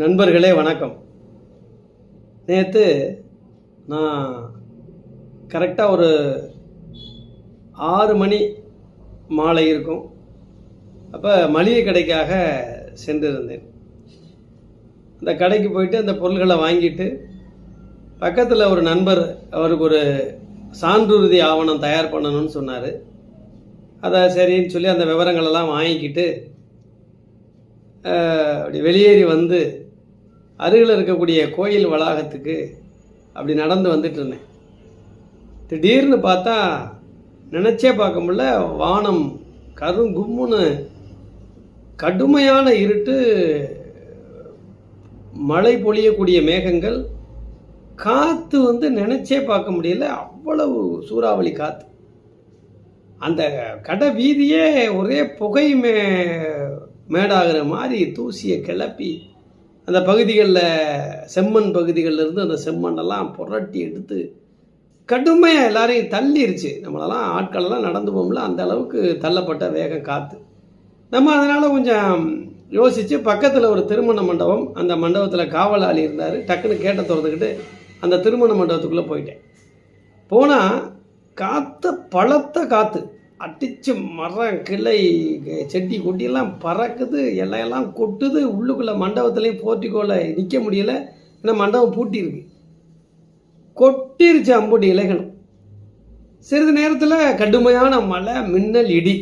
நண்பர்களே வணக்கம். நேற்று நான் கரெக்டாக ஒரு 6 மணி மாலை இருக்கும். அப்போ மளிகை கடைக்காக சென்றிருந்தேன். அந்த கடைக்கு போயிட்டு அந்த பொருள்களை வாங்கிட்டு பக்கத்தில் ஒரு நண்பர் அவருக்கு ஒரு சான்றுறுதி ஆவணம் தயார் பண்ணணும்னு சொன்னார். அதை சரின்னு சொல்லி அந்த விவரங்களெல்லாம் வாங்கிக்கிட்டு அப்படி வெளியேறி வந்து அருகில் இருக்கக்கூடிய கோயில் வளாகத்துக்கு அப்படி நடந்து வந்துட்டு இருந்தேன். திடீர்னு பார்த்தா நினச்சே பார்க்க முடியல, வானம் கருங்கும்முன்னு கடுமையான இருட்டு, மழை பொழியக்கூடிய மேகங்கள், காற்று நினச்சே பார்க்க முடியல, அவ்வளவு சூறாவளி காற்று. அந்த கடை வீதியே ஒரே புகை மேடாகிற மாதிரி தூசியை கிளப்பி அந்த பகுதிகளில் செம்மண் பகுதிகளிலிருந்து அந்த செம்மண்ணெல்லாம் புரட்டி எடுத்து கடுமையாக எல்லாரையும் தள்ளிருச்சு. நம்மளெல்லாம் ஆட்களெல்லாம் நடந்து போகல, அந்த அளவுக்கு தள்ளப்பட்ட வேகம் காற்று. நம்ம அதனால் கொஞ்சம் யோசித்து பக்கத்தில் ஒரு திருமண மண்டபம், அந்த மண்டபத்தில் காவலாளி இருந்தார். டக்குன்னு கேட்ட திறந்துக்கிட்டு அந்த திருமண மண்டபத்துக்குள்ளே போயிட்டேன். போனால் காற்று பலத்த காற்று அடித்து மரம் கிளை செட்டி கொட்டியெல்லாம் பறக்குது, எல்லாம் கொட்டுது. உள்ளுக்குள்ளே மண்டபத்துலேயும் போர்ட்டிக்கோல நிற்க முடியலை, ஏன்னா மண்டபம் பூட்டியிருக்கு. கொட்டிருச்சு அம்புட்டி இலைகளும். சிறிது நேரத்தில் கடுமையான மழை, மின்னல், இடி.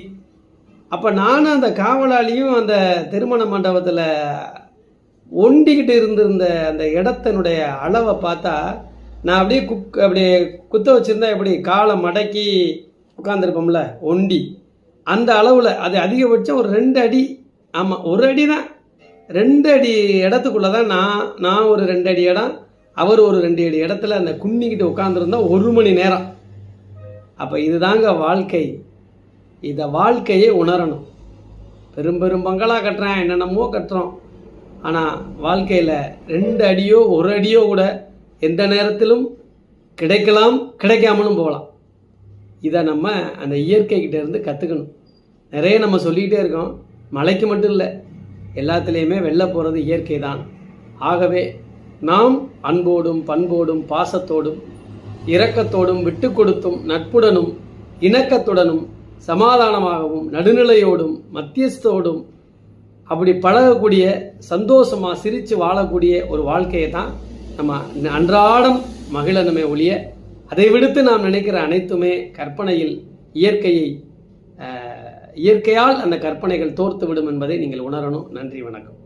அப்போ நானும் அந்த காவலாளியும் அந்த திருமண மண்டபத்தில் ஒண்டிக்கிட்டு இருந்திருந்த அந்த இடத்தினுடைய அளவை பார்த்தா, நான் அப்படியே குத்த வச்சுருந்தா எப்படி காலை மடக்கி உட்காந்துருப்போம்ல ஒண்டி, அந்த அளவில். அது அதிகபட்சம் ஒரு 2 அடி, ஆமாம் 1 அடி தான். 2 அடி இடத்துக்குள்ளே தான் நான் ஒரு 2 அடி இடம், அவர் ஒரு 2 அடி இடத்துல அந்த குன்னிக்கிட்டு உட்காந்துருந்தோம் 1 மணி நேரம். அப்போ இதுதாங்க வாழ்க்கை. இதை வாழ்க்கையே உணரணும். பெரும் பங்களா கட்டுறேன், என்னென்னமோ கட்டுறோம். ஆனால் வாழ்க்கையில் 2 அடியோ 1 அடியோ கூட எந்த நேரத்திலும் கிடைக்கலாம், கிடைக்காமலும் போகலாம். இதை நம்ம அந்த இயற்கைக்கிட்ட இருந்து கற்றுக்கணும். நிறைய நம்ம சொல்லிக்கிட்டே இருக்கோம், மழைக்கு மட்டும் இல்லை, எல்லாத்துலேயுமே வெளில போகிறது இயற்கை தான். ஆகவே நாம் அன்போடும் பண்போடும் பாசத்தோடும் இரக்கத்தோடும் விட்டு கொடுத்தும் நட்புடனும் இணக்கத்துடனும் சமாதானமாகவும் நடுநிலையோடும் மத்தியஸ்தோடும் அப்படி பழகக்கூடிய, சந்தோஷமாக சிரித்து வாழக்கூடிய ஒரு வாழ்க்கையை தான் நம்ம அன்றாடம் மகிழனுமே ஒழிய, அதை விடுத்து நாம் நினைக்கிற அனைத்துமே கற்பனையில் இயற்கையால் அந்த கற்பனைகள் தோர்த்து விடும் என்பதை நீங்கள் உணரணும். நன்றி, வணக்கம்.